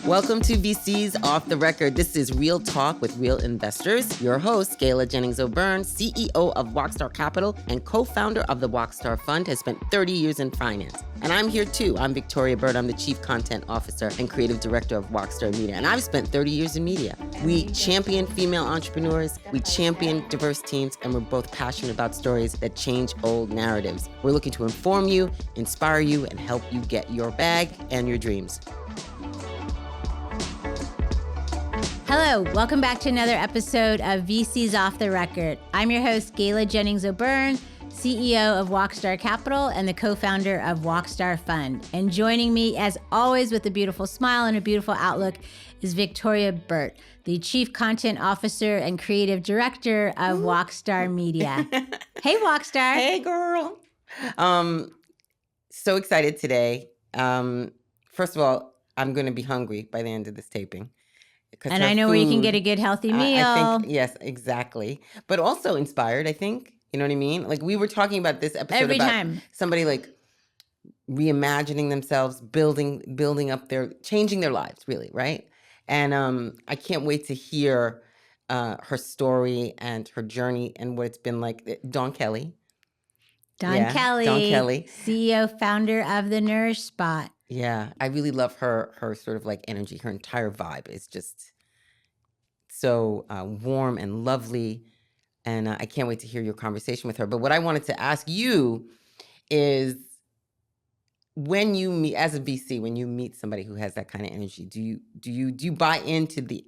Welcome to VCs Off the Record. This is Real Talk with Real Investors. Your host, Gayle Jennings-O'Byrne, CEO of Wocstar Capital and co-founder of the Wocstar Fund, has spent 30 years in finance. And I'm here too. I'm Victoria Bird. I'm the Chief Content Officer and Creative Director of Wocstar Media. And I've spent 30 years in media. We champion female entrepreneurs, we champion diverse teams, and we're both passionate about stories that change old narratives. We're looking to inform you, inspire you, and help you get your bag and your dreams. Hello, welcome back to another episode of VCs Off the Record. I'm your host, Gayle Jennings-O'Byrne, CEO of Wocstar Capital and the co-founder of Wocstar Fund. And joining me, as always, with a beautiful smile and a beautiful outlook, is Victoria Burt, the Chief Content Officer and Creative Director of Wocstar Media. Hey, Wocstar. Hey, girl. So excited today. First of all, I'm going to be hungry by the end of this taping. And I know where you can get a good, healthy meal. I think, yes, exactly. But also inspired, I think. You know what I mean? Like, we were talking about this episode every about time. Somebody like reimagining themselves, building up changing their lives, really, right? And I can't wait to hear her story and her journey and what it's been like. Dawn Kelly, CEO, founder of the Nourish Spot. Yeah, I really love her sort of like energy. Her entire vibe is just so warm and lovely. And I can't wait to hear your conversation with her. But what I wanted to ask you is, when you meet as a VC, when you meet somebody who has that kind of energy, do you buy into the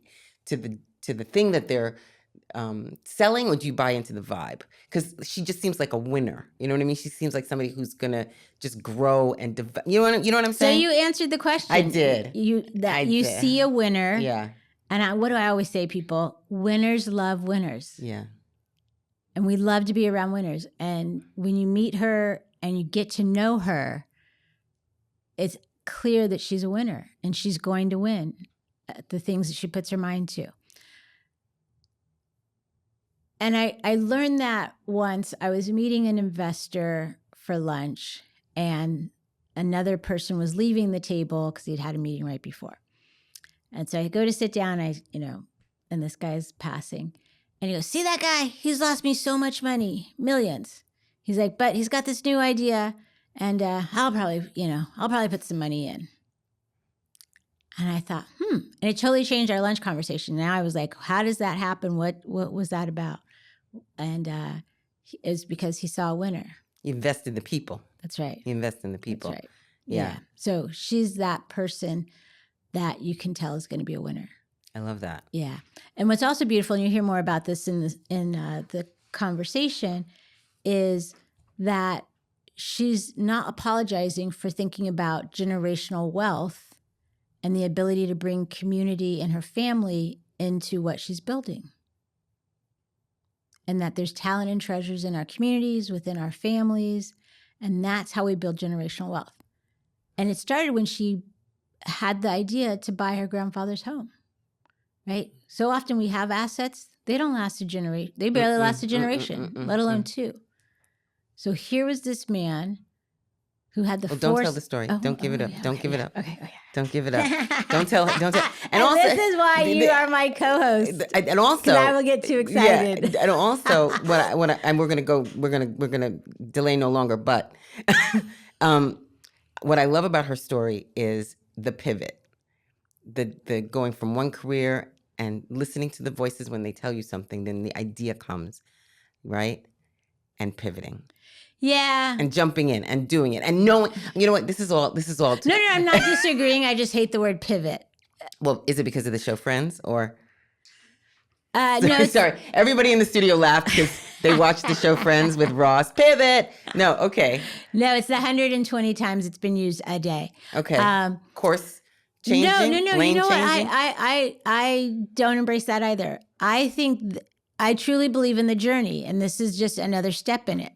thing that they're selling, or do you buy into the vibe? Because she just seems like a winner. You know what I mean? She seems like somebody who's gonna just grow and develop. You know what I'm saying? So you answered the question. I did. You see a winner. Yeah. And what do I always say, people? Winners love winners. Yeah. And we love to be around winners. And when you meet her and you get to know her, it's clear that she's a winner and she's going to win at the things that she puts her mind to. And I learned that once. I was meeting an investor for lunch, and another person was leaving the table because he'd had a meeting right before. And so I go to sit down, and this guy's passing. And he goes, "See that guy? He's lost me so much money, millions." He's like, "But he's got this new idea, and I'll probably put some money in." And I thought, And it totally changed our lunch conversation. Now I was like, how does that happen? What was that about? And it's because he saw a winner. You invest in the people. That's right. You invest in the people. That's right. Yeah. So she's that person that you can tell is going to be a winner. I love that. Yeah. And what's also beautiful, and you hear more about this in the conversation, is that she's not apologizing for thinking about generational wealth and the ability to bring community and her family into what she's building. And that there's talent and treasures in our communities, within our families, and that's how we build generational wealth. And it started when she had the idea to buy her grandfather's home, right? So often we have assets, they don't last a generation. They barely last a generation, let alone two. So here was this man who had the force. Don't tell the story. Don't give it up. Don't give it up. Okay. Don't give it up. Don't tell. And also, this is why you are my co-host. And also, because I will get too excited. Yeah, and also, we're gonna delay no longer. But what I love about her story is the pivot, the going from one career and listening to the voices when they tell you something, then the idea comes, right, and pivoting. Yeah. And jumping in and doing it and knowing, you know what, this is all. No, I'm not disagreeing. I just hate the word pivot. Well, is it because of the show Friends or? No. Sorry. Everybody in the studio laughed because they watched the show Friends with Ross. Pivot. No, okay. No, it's the 120 times it's been used a day. Okay. Course changing? No. Lane you know changing? what? I don't embrace that either. I think I truly believe in the journey, and this is just another step in it.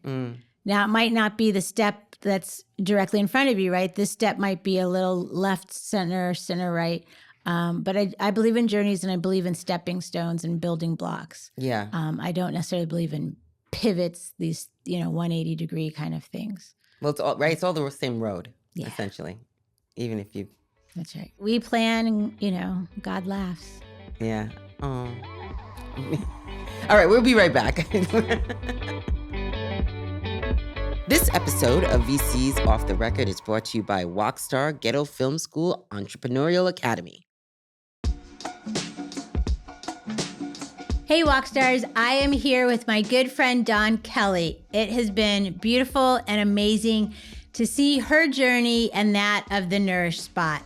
Now, it might not be the step that's directly in front of you, right? This step might be a little left, center, right. But I believe in journeys, and I believe in stepping stones and building blocks. Yeah. I don't necessarily believe in pivots, these 180-degree kind of things. Well, it's all right. It's all the same road, essentially. Even if you That's right. We plan and, God laughs. Yeah. Oh. All right, we'll be right back. This episode of VCs Off the Record is brought to you by Wocstar Ghetto Film School Entrepreneurial Academy. Hey, Wockstars, I am here with my good friend, Dawn Kelly. It has been beautiful and amazing to see her journey and that of the Nourish Spot.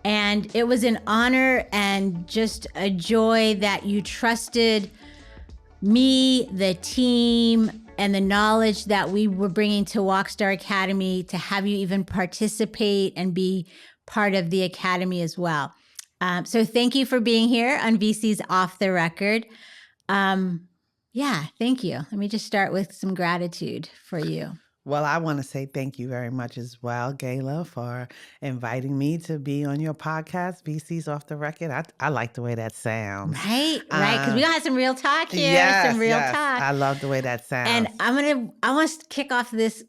And it was an honor and just a joy that you trusted me, the team, and the knowledge that we were bringing to Wockstar Academy to have you even participate and be part of the Academy as well. So thank you for being here on VCs Off the Record. Thank you. Let me just start with some gratitude for you. Well, I want to say thank you very much as well, Gayla, for inviting me to be on your podcast, VCs Off the Record. I like the way that sounds. Right, because we got some real talk here, yes, some real yes. talk. I love the way that sounds. And I want to kick off this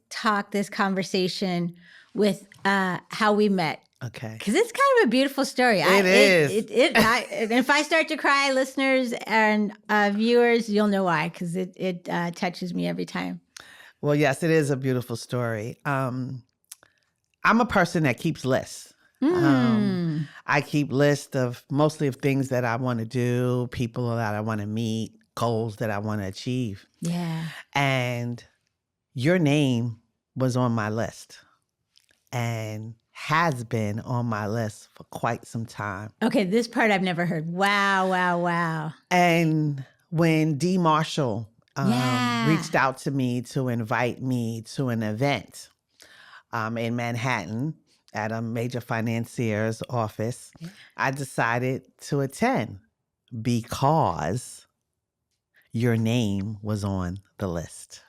conversation with how we met. Okay. Because it's kind of a beautiful story. It is. If I start to cry, listeners and viewers, you'll know why, because it touches me every time. Well, yes, it is a beautiful story. I'm a person that keeps lists. I keep lists of mostly of things that I want to do, people that I want to meet, goals that I want to achieve. Yeah. And your name was on my list and has been on my list for quite some time. Okay, this part I've never heard. Wow. And when D. Marshall reached out to me to invite me to an event in Manhattan at a major financier's office, I decided to attend because your name was on the list.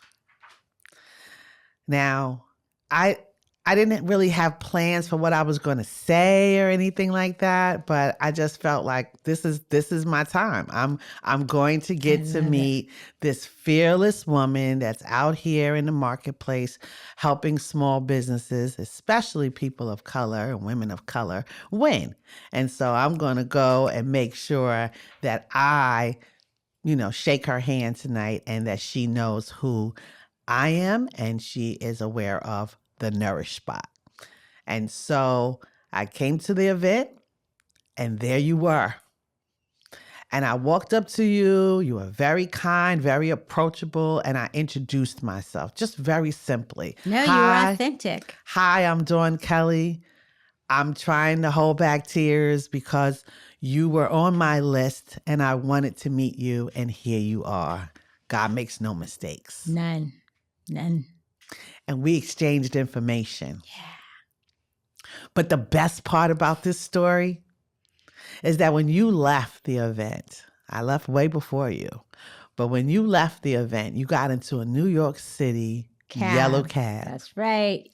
Now, I didn't really have plans for what I was going to say or anything like that, but I just felt like this is my time. I'm going to get to meet this fearless woman that's out here in the marketplace helping small businesses, especially people of color and women of color, win. And so I'm going to go and make sure that I, shake her hand tonight and that she knows who I am and she is aware of the Nourish Spot. And so I came to the event and there you were. And I walked up to you. You were very kind, very approachable. And I introduced myself just very simply. No, you were authentic. Hi, I'm Dawn Kelly. I'm trying to hold back tears because you were on my list and I wanted to meet you. And here you are. God makes no mistakes. None. And we exchanged information. Yeah. But the best part about this story is that when you left the event, I left way before you, but when you left the event, you got into a New York City yellow cab. That's right.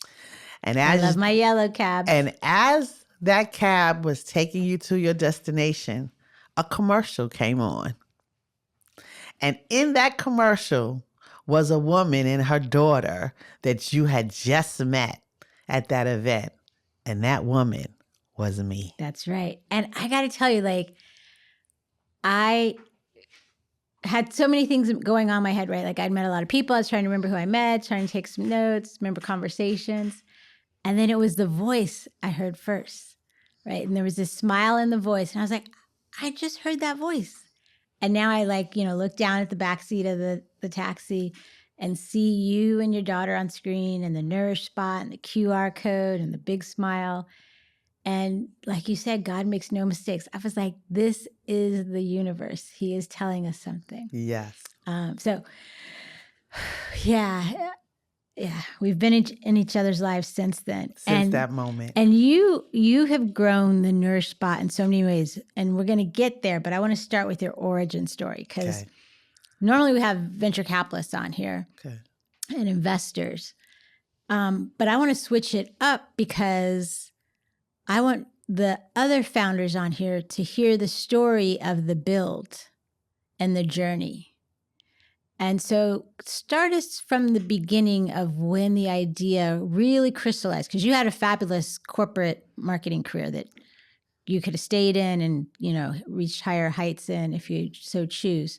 And I love my yellow cab. And as that cab was taking you to your destination, a commercial came on. And in that commercial was a woman and her daughter that you had just met at that event. And that woman was me. That's right. And I got to tell you, I had so many things going on in my head, right? Like I'd met a lot of people. I was trying to remember who I met, trying to take some notes, remember conversations. And then it was the voice I heard first, right? And there was this smile in the voice. And I was like, I just heard that voice. And now I look down at the backseat of the taxi and see you and your daughter on screen and the Nourish Spot and the QR code and the big smile. And like you said, God makes no mistakes. I was like, this is the universe. He is telling us something. Yes. We've been in each other's lives since then. Since that moment. And you have grown the Nourish Spot in so many ways. And we're going to get there, but I want to start with your origin story because normally we have venture capitalists on here and investors. But I want to switch it up because I want the other founders on here to hear the story of the build and the journey. And so start us from the beginning of when the idea really crystallized, because you had a fabulous corporate marketing career that you could have stayed in and, reached higher heights in if you so choose.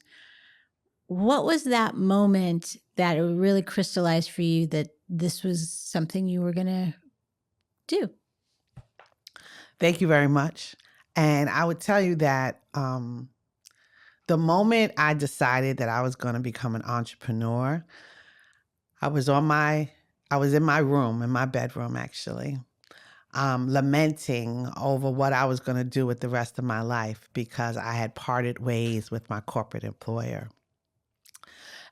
What was that moment that it really crystallized for you that this was something you were going to do? Thank you very much. And I would tell you that the moment I decided that I was going to become an entrepreneur, I was in my room, in my bedroom actually, lamenting over what I was going to do with the rest of my life because I had parted ways with my corporate employer.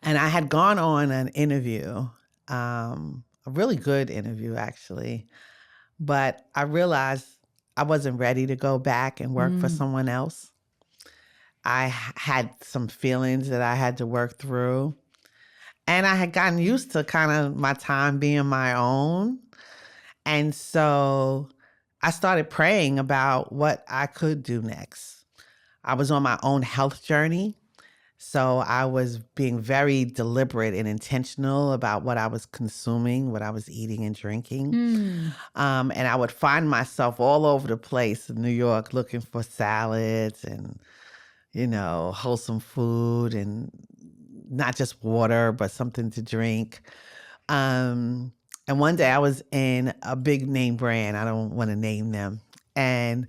And I had gone on an interview, a really good interview actually, but I realized I wasn't ready to go back and work for someone else. I had some feelings that I had to work through. And I had gotten used to kind of my time being my own. And so I started praying about what I could do next. I was on my own health journey. So I was being very deliberate and intentional about what I was consuming, what I was eating and drinking. And I would find myself all over the place in New York looking for salads and, wholesome food and not just water, but something to drink. And one day I was in a big name brand. I don't want to name them. And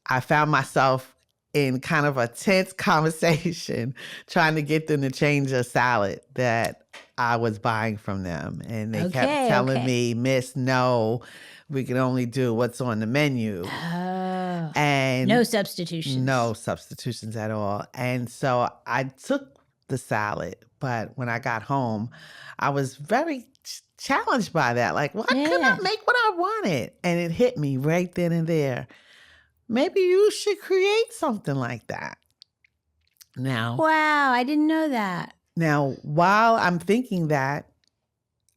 I found myself in kind of a tense conversation trying to get them to change a salad that I was buying from them. And they kept telling me, Miss, no, we can only do what's on the menu. Oh, and no substitutions. No substitutions at all. And so I took the salad, but when I got home, I was very challenged by that. Like, why couldn't I make what I wanted? And it hit me right then and there. Maybe you should create something like that. Now, wow, I didn't know that. Now, while I'm thinking that,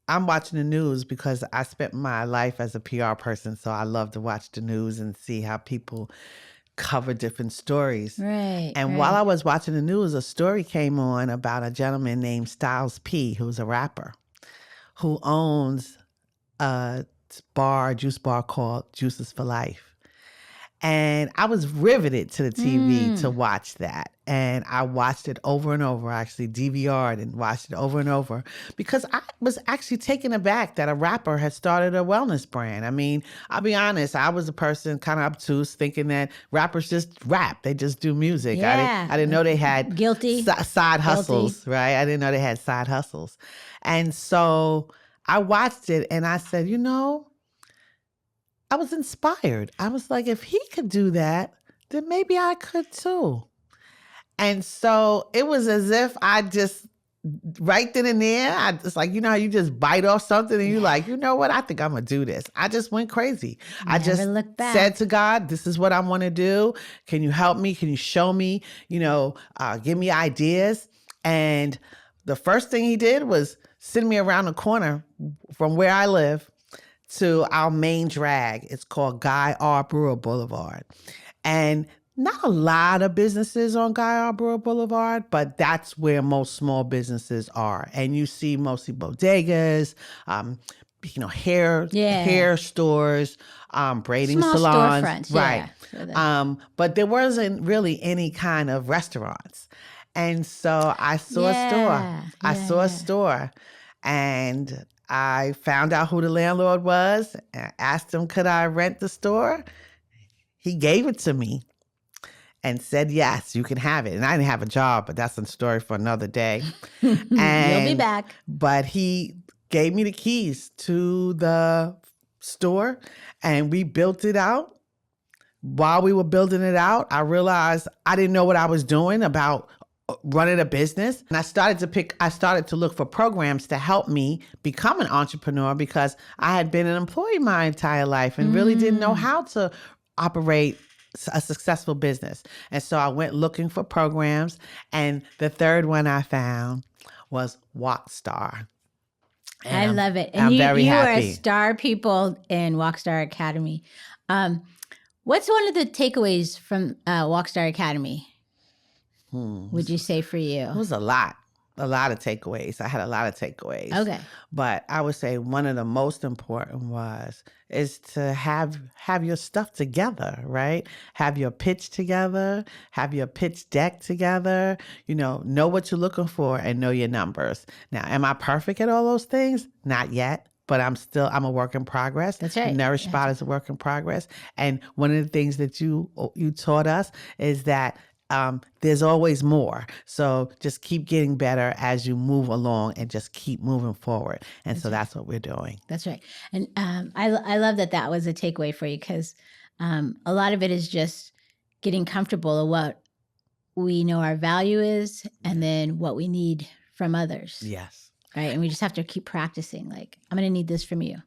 I'm watching the news because I spent my life as a PR person, so I love to watch the news and see how people cover different stories. Right. And while I was watching the news, a story came on about a gentleman named Styles P, who's a rapper, who owns a juice bar called Juices for Life. And I was riveted to the TV to watch that. And I watched it over and over. I actually DVR'd and watched it over and over because I was actually taken aback that a rapper had started a wellness brand. I mean, I'll be honest, I was a person kind of obtuse thinking that rappers just rap. They just do music. Yeah. I didn't know they had Guilty. Side hustles, right? I didn't know they had side hustles. And so I watched it and I said, I was inspired. I was like, if he could do that, then maybe I could too. And so it was as if I just, right then and there, I just like, how you just bite off something and you're like, you know what? I think I'm going to do this. I just went crazy. I just said to God, this is what I want to do. Can you help me? Can you show me? Give me ideas. And the first thing he did was send me around the corner from where I live to our main drag. It's called Guy R. Brewer Boulevard. And not a lot of businesses on Guy R. Brewer Boulevard, but that's where most small businesses are. And you see mostly bodegas, hair stores, braiding small salons. Storefronts, right. Yeah. But there wasn't really any kind of restaurants. And so I saw a store. I saw a store. And I found out who the landlord was. And asked him, could I rent the store? He gave it to me and said, yes, you can have it. And I didn't have a job, but that's a story for another day. And you'll be back. But he gave me the keys to the store and we built it out. While we were building it out, I realized I didn't know what I was doing about running a business. And I started to look for programs to help me become an entrepreneur because I had been an employee my entire life and really didn't know how to operate a successful business. And so I went looking for programs. And the third one I found was Wocstar. I love it. And I'm very happy. You are a star pupil in Wocstar Academy. What's one of the takeaways from Wocstar Academy? Would you say for you? It was a lot. a lot of takeaways. I had a lot of takeaways. Okay. But I would say one of the most important is to have your stuff together, right? Have your pitch together, have your pitch deck together, know what you're looking for and know your numbers. Now, am I perfect at all those things? Not yet. But I'm a work in progress. That's right. Nourish Spot is a work in progress. And one of the things that you taught us is that there's always more. So just keep getting better as you move along and just keep moving forward. And that's what we're doing. That's right. And I love that was a takeaway for you, because a lot of it is just getting comfortable with what we know our value is and then what we need from others. Yes. Right. And we just have to keep practicing. Like, I'm going to need this from you.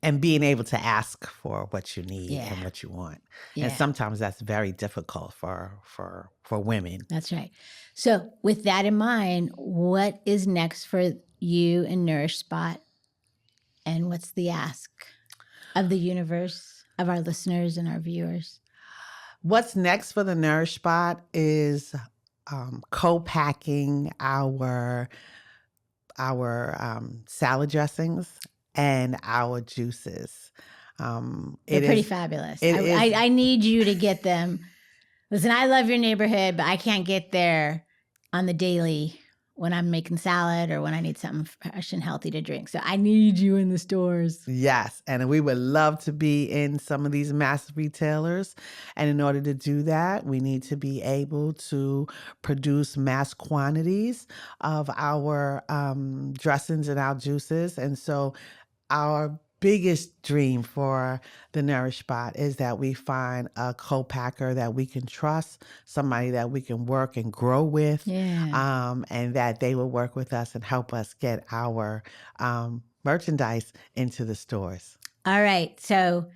And being able to ask for what you need Yeah. and what you want. Yeah. And sometimes that's very difficult for women. That's right. So with that in mind, what is next for you and Nourish Spot? And what's the ask of the universe, of our listeners and our viewers? What's next for the Nourish Spot is co-packing our salad dressings and our juices. They're pretty fabulous. I need you to get them. Listen, I love your neighborhood, but I can't get there on the daily when I'm making salad or when I need something fresh and healthy to drink. So I need you in the stores. Yes. And we would love to be in some of these massive retailers. And in order to do that, we need to be able to produce mass quantities of our dressings and our juices. And so our biggest dream for the Nourish Spot is that we find a co-packer that we can trust, somebody that we can work and grow with, and that they will work with us and help us get our merchandise into the stores. All right. So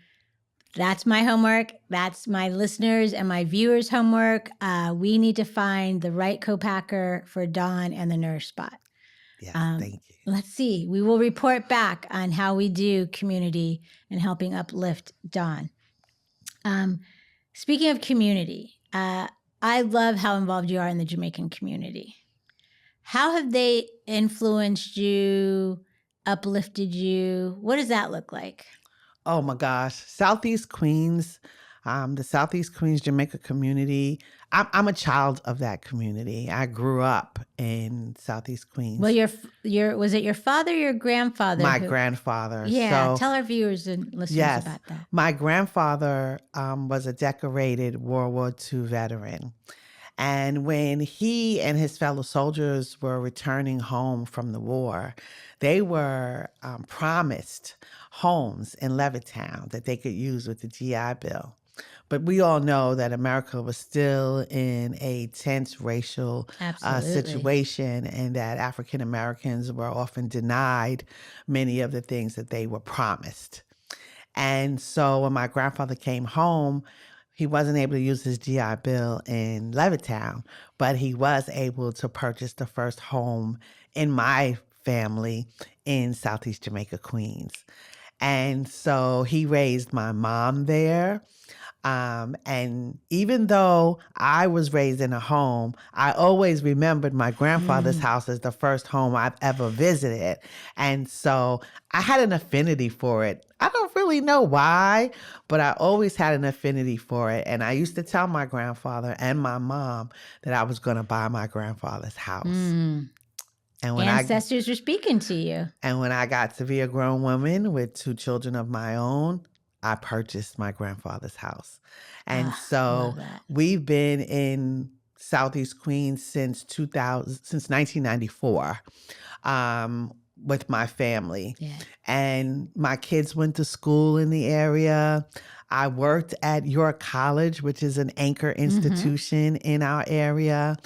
that's my homework. That's my listeners and my viewers' homework. We need to find the right co-packer for Dawn and the Nourish Spot. Yes, thank you. Let's see. We will report back on how we do community and helping uplift Dawn. Speaking of community, I love how involved you are in the Jamaican community. How have they influenced you, uplifted you? What does that look like? Oh my gosh. Southeast Queens, the Southeast Queens Jamaica community. I'm a child of that community. I grew up in Southeast Queens. Well, was it your father or your grandfather? My grandfather. Yeah, tell our viewers and listeners about that. My grandfather was a decorated World War II veteran. And when he and his fellow soldiers were returning home from the war, they were promised homes in Levittown that they could use with the GI Bill. But we all know that America was still in a tense racial situation, and that African Americans were often denied many of the things that they were promised. And so when my grandfather came home, he wasn't able to use his GI Bill in Levittown, but he was able to purchase the first home in my family in Southeast Jamaica, Queens. And so he raised my mom there. And even though I was raised in a home, I always remembered my grandfather's house as the first home I've ever visited. And so I had an affinity for it. I don't really know why, but I always had an affinity for it. And I used to tell my grandfather and my mom that I was going to buy my grandfather's house. And when ancestors were speaking to you. And when I got to be a grown woman with 2 children of my own, I purchased my grandfather's house. And so we've been in Southeast Queens since 1994 with my family. Yeah. And my kids went to school in the area. I worked at York College, which is an anchor institution in our area.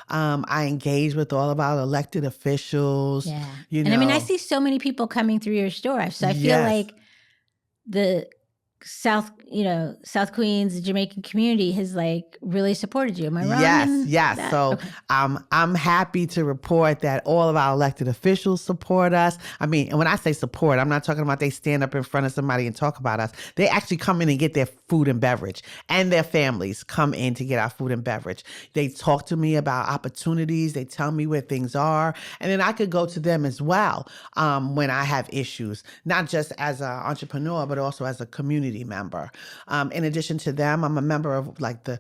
I engaged with all of our elected officials. Yeah. And I mean, I see so many people coming through your store. So I feel like South Queens, the Jamaican community has like really supported you. Am I wrong? Yes. That? So Okay. I'm happy to report that all of our elected officials support us. I mean, and when I say support, I'm not talking about they stand up in front of somebody and talk about us. They actually come in and get their food and beverage, and their families come in to get our food and beverage. They talk to me about opportunities. They tell me where things are, and then I could go to them as well when I have issues, not just as an entrepreneur, but also as a community member. In addition to them, I'm a member of like the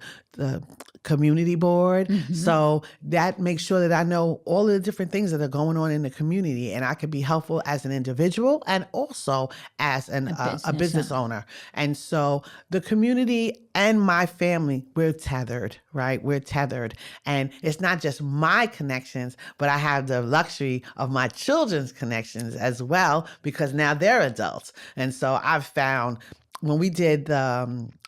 community board. Mm-hmm. So that makes sure that I know all of the different things that are going on in the community, and I can be helpful as an individual and also as a business owner. And so the community and my family, we're tethered, right? We're tethered. And it's not just my connections, but I have the luxury of my children's connections as well, because now they're adults. And so I've found when we did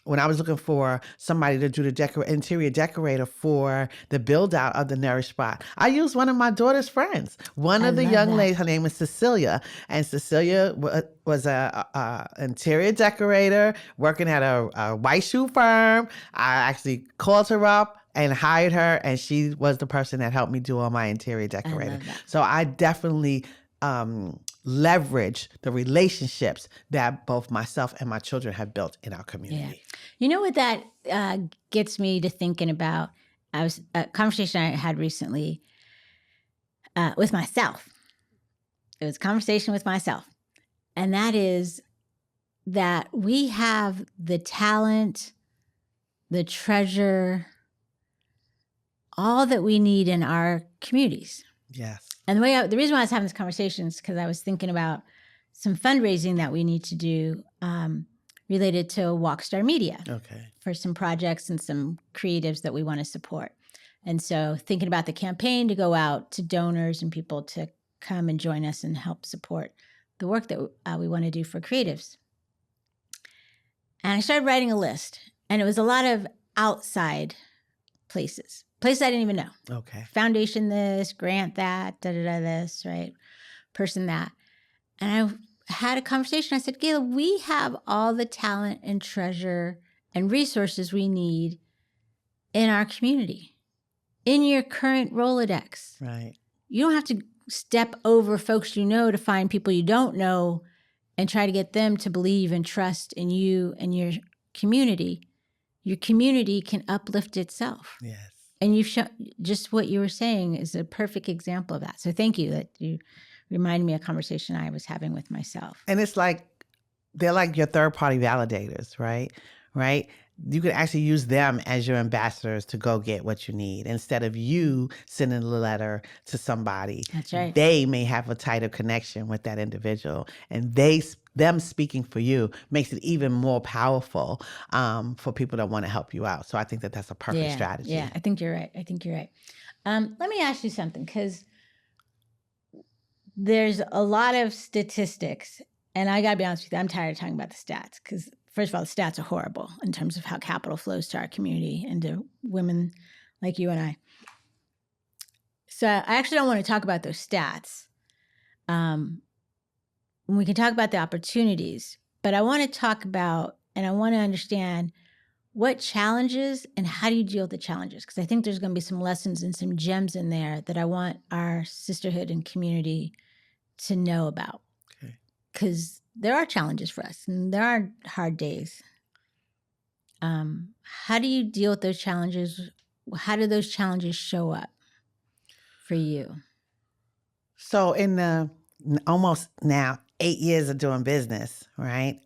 when I was looking for somebody to do the interior decorator for the build out of the Nourish Spot, I used one of my daughter's friends. One of the young ladies, her name is Cecilia, and Cecilia was a interior decorator working at a white shoe firm. I actually called her up and hired her, and she was the person that helped me do all my interior decorating. So I definitely leverage the relationships that both myself and my children have built in our community. Yeah. You know what that gets me to thinking about? A conversation I had recently with myself. It was a conversation with myself. And that is that we have the talent, the treasure, all that we need in our communities. Yes. And the reason why I was having this conversation is because I was thinking about some fundraising that we need to do related to Wocstar Media for some projects and some creatives that we want to support. And so thinking about the campaign to go out to donors and people to come and join us and help support the work that we want to do for creatives. And I started writing a list, and it was a lot of outside places I didn't even know. Okay. Foundation this, grant that, this, right? Person that. And I had a conversation. I said, Gayle, we have all the talent and treasure and resources we need in our community, in your current Rolodex. Right. You don't have to step over folks you know to find people you don't know and try to get them to believe and trust in you and your community. Your community can uplift itself. Yes. And you've shown, just what you were saying is a perfect example of that. So thank you that you reminded me of a conversation I was having with myself. And it's like, they're like your third party validators, right? Right? You can actually use them as your ambassadors to go get what you need. Instead of you sending a letter to somebody, that's right, they may have a tighter connection with that individual, and them speaking for you makes it even more powerful for people that want to help you out. So I think that that's a perfect strategy. Yeah, I think you're right. Let me ask you something, because there's a lot of statistics, and I got to be honest with you, I'm tired of talking about the stats, because first of all, the stats are horrible in terms of how capital flows to our community and to women like you and I. So I actually don't want to talk about those stats. We can talk about the opportunities, but I want to talk about, and I want to understand what challenges and how do you deal with the challenges? Because I think there's going to be some lessons and some gems in there that I want our sisterhood and community to know about. Because there are challenges for us and there are hard days. How do you deal with those challenges? How do those challenges show up for you? So in the almost now 8 years of doing business, right?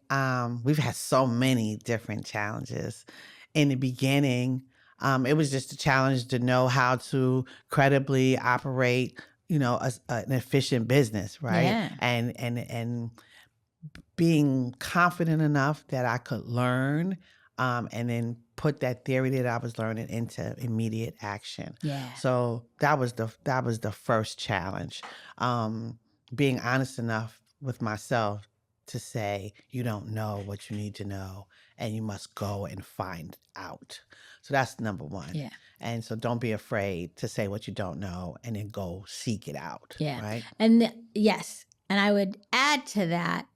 We've had so many different challenges. In the beginning, it was just a challenge to know how to credibly operate, an efficient business, right? Yeah. And being confident enough that I could learn, and then put that theory that I was learning into immediate action. Yeah. So that was the first challenge. Being honest enough with myself to say, you don't know what you need to know, and you must go and find out. So that's number one. Yeah. And so don't be afraid to say what you don't know and then go seek it out. Yeah. Right. And yes. And I would add to that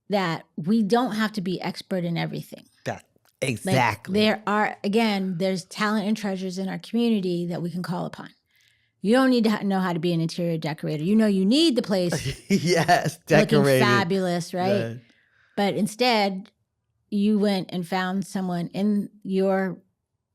that we don't have to be expert in everything. That Like, exactly. there's talent and treasures in our community that we can call upon. You don't need to know how to be an interior decorator. You need the place Yes, looking decorated. fabulous, right? Yeah. But instead, you went and found someone in your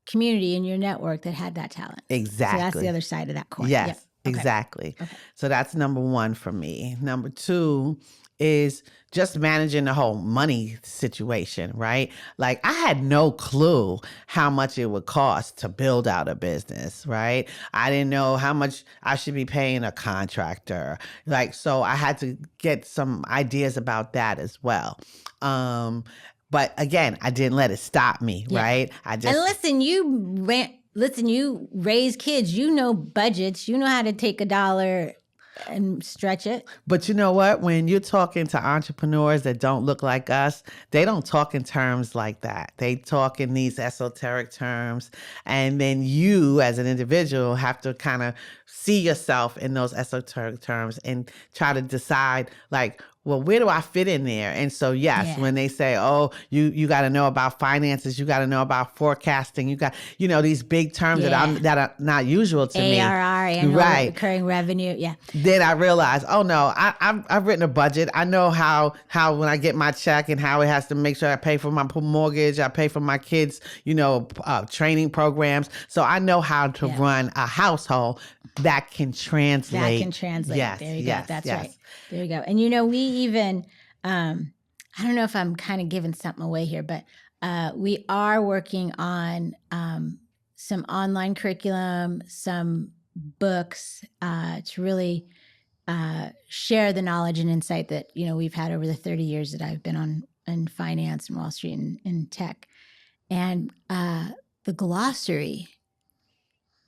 community, in your network, that had that talent. Exactly. So that's the other side of that coin. Yes, Yep. Okay. exactly. Okay. So that's number one for me. Number two is just managing the whole money situation, right? Like, I had no clue how much it would cost to build out a business, right? I didn't know how much I should be paying a contractor. Like, so I had to get some ideas about that as well. But again, I didn't let it stop me, Yeah. right? I just And you raise kids. You know budgets. You know how to take $1 and stretch it. But you know what? When you're talking to entrepreneurs that don't look like us, they don't talk in terms like that. They talk in these esoteric terms. And then you, as an individual, have to kind of see yourself in those esoteric terms and try to decide, like, well, where do I fit in there? And so, yes, Yeah. when they say, oh, you got to know about finances, you got to know about forecasting, you got, these big terms that are not usual to me. ARR, annual Right. recurring revenue. Yeah. Then I realized, oh no, I've written a budget. I know how when I get my check and how it has to make sure I pay for my mortgage, I pay for my kids, training programs. So I know how to run a household that can translate. That can translate. Yes, There you yes, go. That's yes. right. There you go. And we even, I don't know if I'm kind of giving something away here, but we are working on some online curriculum, some books to really share the knowledge and insight that we've had over the 30 years that I've been in finance and Wall Street and tech. And the glossary.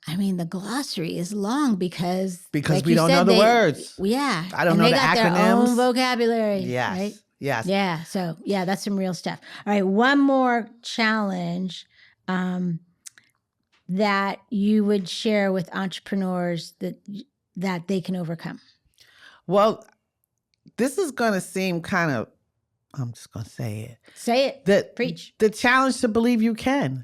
I mean, the glossary is long because like we you don't said, know the words. Yeah, I don't and know they the got acronyms. their own vocabulary. Yes, right? yes. Yeah. So that's some real stuff. All right, one more challenge that you would share with entrepreneurs that they can overcome. Well, this is going to seem kind of, I'm just going to say it. Say it. Preach. The challenge to believe you can.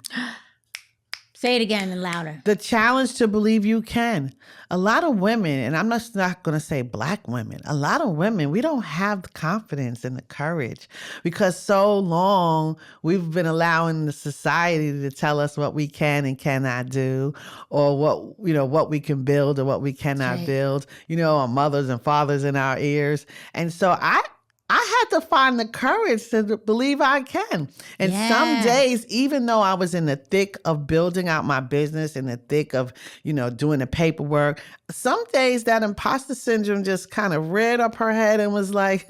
Say it again and louder. The challenge to believe you can. A lot of women, and I'm not going to say Black women, a lot of women, we don't have the confidence and the courage because so long we've been allowing the society to tell us what we can and cannot do, or what we can build or what we cannot build. Our mothers and fathers in our ears. And so I had to find the courage to believe I can. And some days, even though I was in the thick of building out my business, in the thick of, doing the paperwork, some days that imposter syndrome just kind of reared up her head and was like,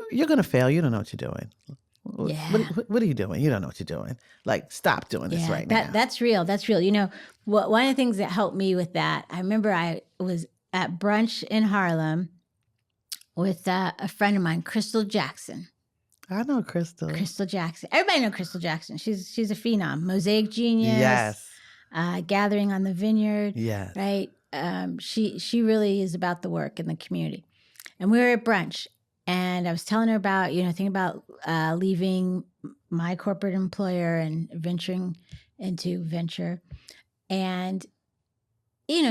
you're going to fail. You don't know what you're doing. What are you doing? You don't know what you're doing. Like, stop doing this right now. That's real. That's real. One of the things that helped me with that, I remember I was at brunch in Harlem with a friend of mine, Crystal Jackson. I know Crystal. Crystal Jackson. Everybody know Crystal Jackson. She's a phenom. Mosaic Genius. Yes. Gathering on the Vineyard. Yes. Right. She really is about the work in the community. And we were at brunch, and I was telling her about thinking about leaving my corporate employer and venturing into venture, and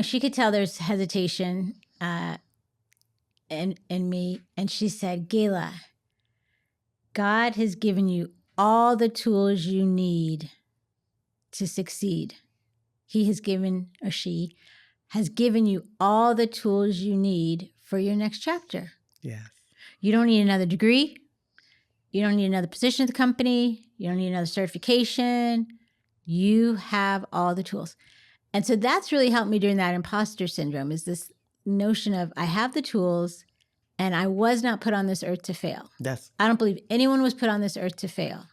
she could tell there's hesitation in me, and she said, Gayla, God has given you all the tools you need to succeed. He has given, or she has given you all the tools you need for your next chapter. Yes. You don't need another degree. You don't need another position at the company. You don't need another certification. You have all the tools. And so that's really helped me during that imposter syndrome, is this notion of I have the tools and I was not put on this earth to fail. I don't believe anyone was put on this earth to fail.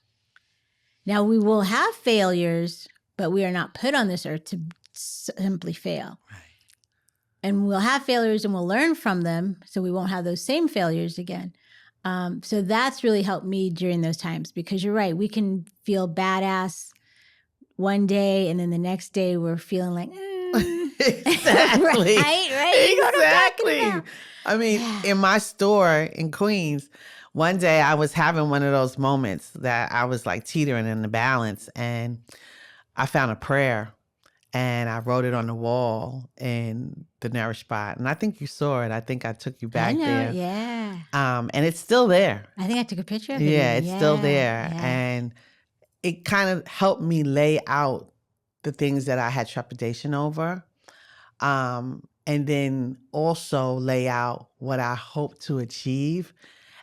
Now, we will have failures, but we are not put on this earth to simply fail. Right. And we'll have failures and we'll learn from them, so we won't have those same failures again. So that's really helped me during those times, because you're right, we can feel badass one day and then the next day we're feeling like, Exactly. right? You know what I'm talking Exactly. about. I mean, in my store in Queens, one day I was having one of those moments that I was like teetering in the balance, and I found a prayer and I wrote it on the wall in the Nourish Spot. And I think you saw it. I think I took you back I know, there. yeah. And it's still there. I think I took a picture of it. Yeah, even. it's still there. Yeah. And it kind of helped me lay out the things that I had trepidation over. And then also lay out what I hope to achieve.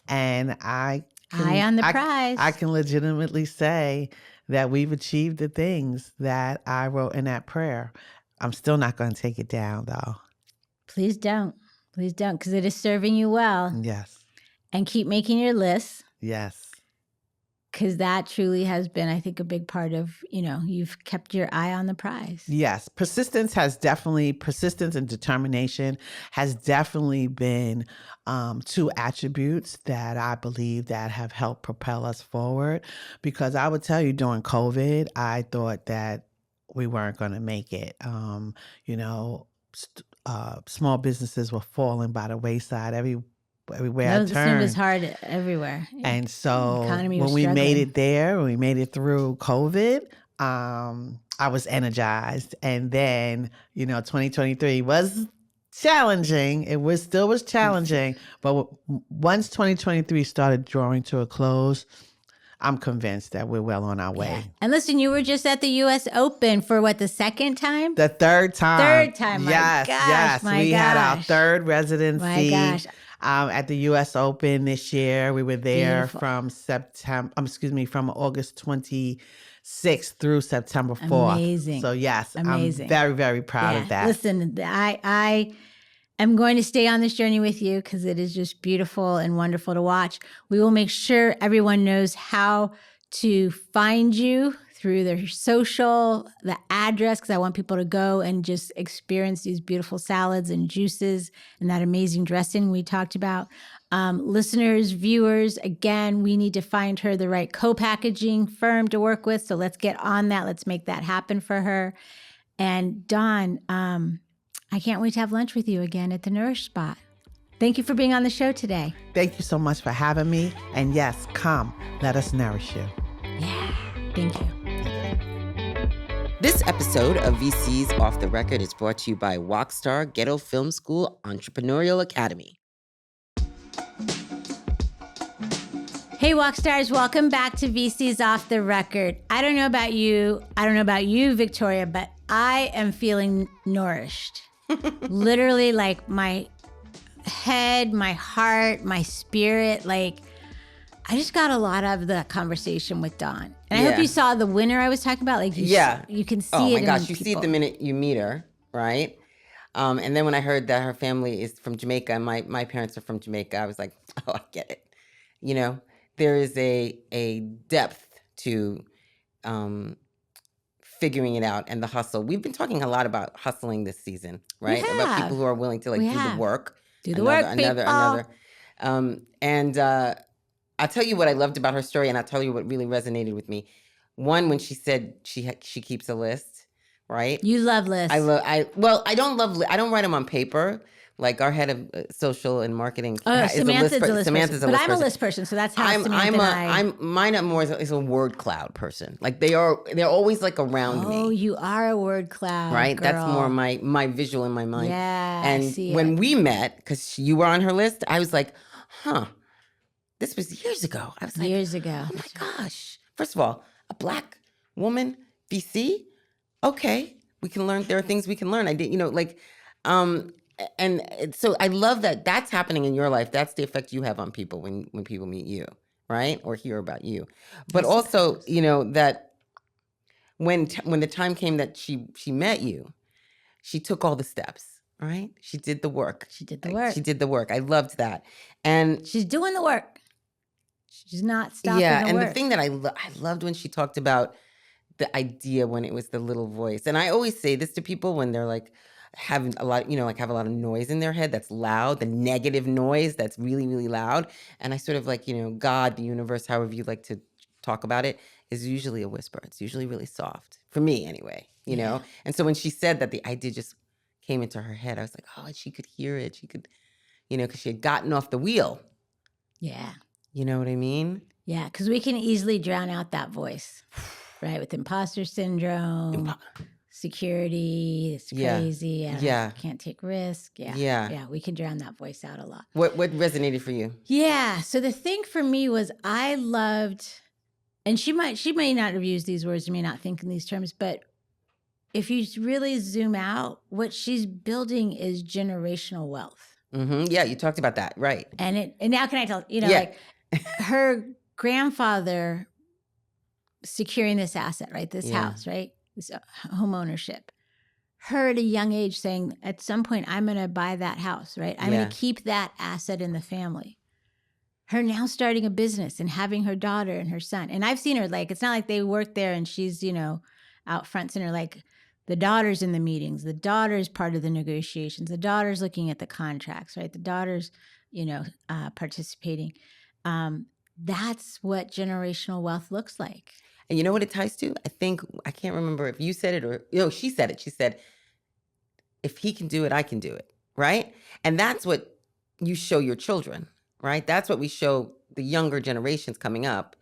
And Eye on the prize. I can legitimately say that we've achieved the things that I wrote in that prayer. I'm still not going to take it down, though. Please don't. Please don't, because it is serving you well. Yes. And keep making your lists, Yes. because that truly has been, I think, a big part of, you've kept your eye on the prize. Yes. Persistence and determination has definitely been two attributes that I believe that have helped propel us forward. Because I would tell you, during COVID, I thought that we weren't going to make it. Small businesses were falling by the wayside everywhere I It turned. was hard everywhere. And so Economy when was we made struggling. it there, when we made it through COVID, I was energized. And then, 2023 was challenging. It was challenging. But once 2023 started drawing to a close, I'm convinced that we're well on our way. Yeah. And listen, you were just at the U.S. Open for what, the second time? The third time. Third time. My Yes, gosh, yes. my We had our gosh. third residency. My gosh. At the U.S. Open this year. We were there Beautiful. from August 26th through September 4th. Amazing. So yes, Amazing. I'm very, very proud of that. Listen, I am going to stay on this journey with you because it is just beautiful and wonderful to watch. We will make sure everyone knows how to find you through their social, the address, because I want people to go and just experience these beautiful salads and juices and that amazing dressing we talked about. Listeners, viewers, again, we need to find her the right co-packaging firm to work with. So let's get on that. Let's make that happen for her. And Dawn, I can't wait to have lunch with you again at the Nourish Spot. Thank you for being on the show today. Thank you so much for having me. And yes, come, let us nourish you. Yeah, thank you. This episode of VCs Off the Record is brought to you by Wocstar Ghetto Film School Entrepreneurial Academy. Hey, Wockstars, welcome back to VCs Off the Record. I don't know about you, Victoria, but I am feeling nourished. Literally, like my head, my heart, my spirit, like I just got a lot out of the conversation with Dawn. And I hope you saw the winner I was talking about. Like you can see it. Oh my in gosh, you see people. it the minute you meet her, right? And then when I heard that her family is from Jamaica and my parents are from Jamaica, I was like, oh, I get it. There is a depth to figuring it out and the hustle. We've been talking a lot about hustling this season, right? About people who are willing to do the work. Another. And I'll tell you what I loved about her story, and I'll tell you what really resonated with me. One, when she said she keeps a list, right? You love lists. I don't write them on paper. Like our head of social and marketing Samantha's a list person. Samantha's a but list I'm person. a list person, so that's how Samantha mine is a word cloud person. Like they're always like around me. Oh, you are a word cloud, right? girl. That's more my visual in my mind. Yeah, and I see when it. we met, because you were on her list, I was like, huh, this was years ago. I was like, years ago. Oh my gosh! First of all, a Black woman VC. Okay, we can learn. There are things we can learn. I did, and so I love that that's happening in your life. That's the effect you have on people when people meet you, right? Or hear about you. But also, that when the time came that she met you, she took all the steps, right? She did the work. She did the work. I loved that. And she's doing the work. She's not stopping the work. The thing that I loved when she talked about the idea when it was the little voice. And I always say this to people when they're like, having a lot, have a lot of noise in their head that's loud, the negative noise that's really, really loud. And I sort of like, God, the universe, however you like to talk about it, is usually a whisper. It's usually really soft. For me, anyway, you know? And so when she said that the idea just came into her head, I was like, oh, she could hear it. She could, because she had gotten off the wheel. Yeah. You know what I mean? Yeah, because we can easily drown out that voice, right? With imposter syndrome, security, it's Yeah. crazy. Yeah. I can't take risk. Yeah. Yeah. Yeah, we can drown that voice out a lot. What resonated for you? Yeah. So the thing for me was I loved, and she may not have used these words, you may not think in these terms, but if you really zoom out, what she's building is generational wealth. Mm-hmm. Yeah, you talked about that, right? And now can I tell, Yeah. like her grandfather securing this asset, right? This Yeah. house, right? This home ownership. Her at a young age saying, at some point, I'm going to buy that house, right? I'm Yeah. going to keep that asset in the family. Her now starting a business and having her daughter and her son. And I've seen her, like, it's not like they work there and she's, out front center. Like, the daughter's in the meetings. The daughter's part of the negotiations. The daughter's looking at the contracts, right? The daughter's, participating. That's what generational wealth looks like. And you know what it ties to? I can't remember if you said it or, she said it. She said, if he can do it, I can do it, right? And that's what you show your children, right? That's what we show the younger generations coming up.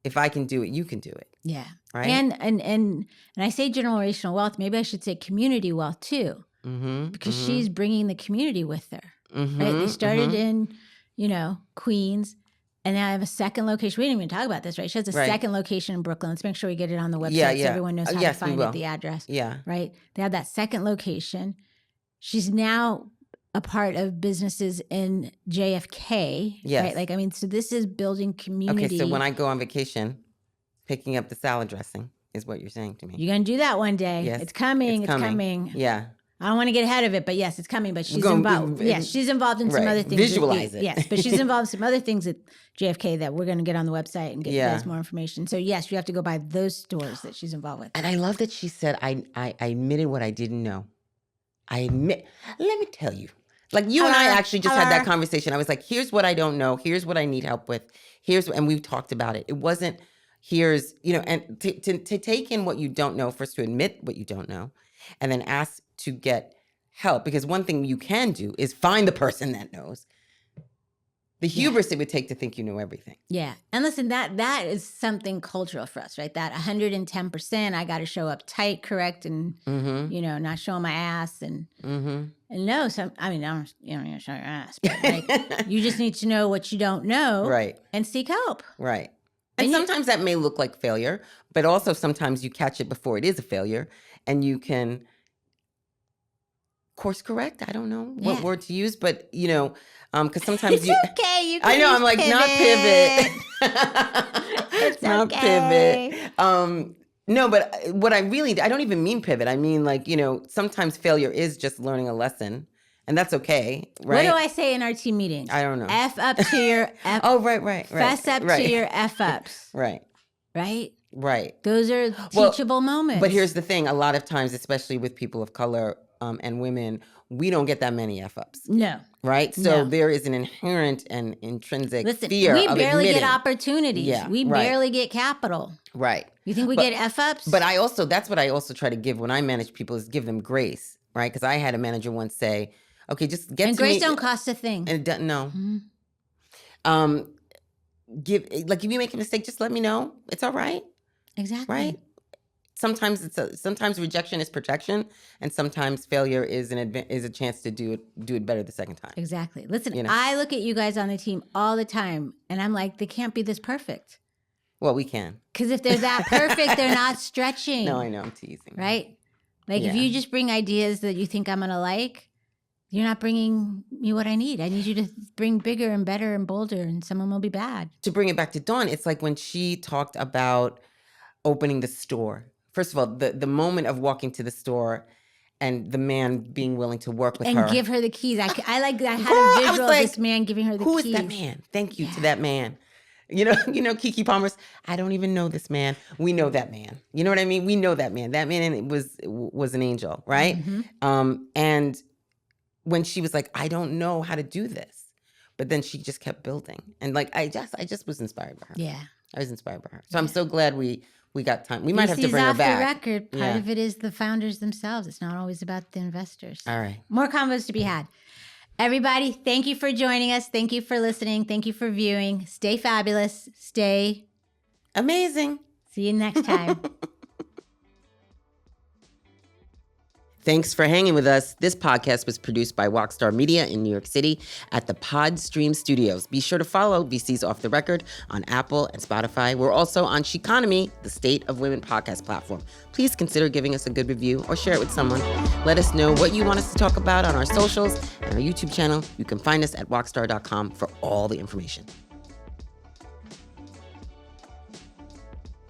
If I can do it, you can do it. Yeah. Right. And I say generational wealth, maybe I should say community wealth too, because she's bringing the community with her. Right? They started in, Queens, and now I have a second location. We didn't even talk about this, right? She has a second location in Brooklyn. Let's make sure we get it on the website so everyone knows how to find it, the address. Yeah. Right? They have that second location. She's now a part of businesses in JFK. Yes. Right? So this is building community. Okay, so when I go on vacation, picking up the salad dressing is what you're saying to me. You're going to do that one day. Yes. It's coming. It's coming. Yeah. I don't want to get ahead of it, but yes, it's coming. But she's involved. Yes, she's involved in some other things. Visualize it. Yes, but she's involved in some other things at JFK that we're going to get on the website and get you guys more information. So yes, you have to go by those stores that she's involved with. And I love that she said, I admitted what I didn't know. Let me tell you. Like you and I actually just had that conversation. I was like, here's what I don't know. Here's what I need help with. And we talked about it. It wasn't, and to take in what you don't know, first to admit what you don't know, and then ask to get help. Because one thing you can do is find the person that knows. The hubris it would take to think you know everything. Yeah. And listen, that is something cultural for us, right? That 110%, I got to show up tight, correct, and, not showing my ass. And no, I don't show your ass. But you just need to know what you don't know. Right. And seek help. Right. And sometimes that may look like failure, but also sometimes you catch it before it is a failure and you can course correct. I don't know what word to use, but because sometimes it's okay. You can I know I'm like pivot. not pivot. It's not okay. Pivot. No, but what I don't even mean pivot. I mean sometimes failure is just learning a lesson, and that's okay, right? What do I say in our team meetings? I don't know. F up to your F. Oh, right. Fess up to your F ups. Right. Right. Those are teachable moments. But here's the thing: a lot of times, especially with people of color and women, we don't get that many F ups. No. Right? So there is an inherent and intrinsic fear we of barely admitting. get opportunities. Yeah, we barely get capital. Right. You think we get F ups? But that's what I also try to give when I manage people is give them grace, right? Because I had a manager once say, okay, just get and to me. grace don't cost a thing. And it doesn't, no. If you make a mistake, just let me know. It's all right. Exactly. Right? Sometimes rejection is protection, and sometimes failure is a chance to do it better the second time. Exactly. Listen, I look at you guys on the team all the time, and I'm like, they can't be this perfect. Well, we can. Because if they're that perfect, they're not stretching. No, I know. I'm teasing. Right? If you just bring ideas that you think I'm going to like, you're not bringing me what I need. I need you to bring bigger and better and bolder, and some of them will be bad. To bring it back to Dawn, it's like when she talked about opening the store. First of all, the moment of walking to the store and the man being willing to work with her. And give her the keys. I had a visual of this man giving her the keys. Who is that man? Thank you to that man. Keke Palmer's, I don't even know this man. We know that man. You know what I mean? We know that man. That man was an angel, right? And when she was like, I don't know how to do this. But then she just kept building. And I just was inspired by her. Yeah. I was inspired by her. So I'm so glad we got time. We might have to bring her Off back. the record. Part of it is the founders themselves. It's not always about the investors. All right. More convos to be had. Everybody, thank you for joining us. Thank you for listening. Thank you for viewing. Stay fabulous. Stay amazing. See you next time. Thanks for hanging with us. This podcast was produced by Wocstar Media in New York City at the Podstream Studios. Be sure to follow VCs Off the Record on Apple and Spotify. We're also on Sheconomy, the State of Women podcast platform. Please consider giving us a good review or share it with someone. Let us know what you want us to talk about on our socials and our YouTube channel. You can find us at wocstar.com for all the information.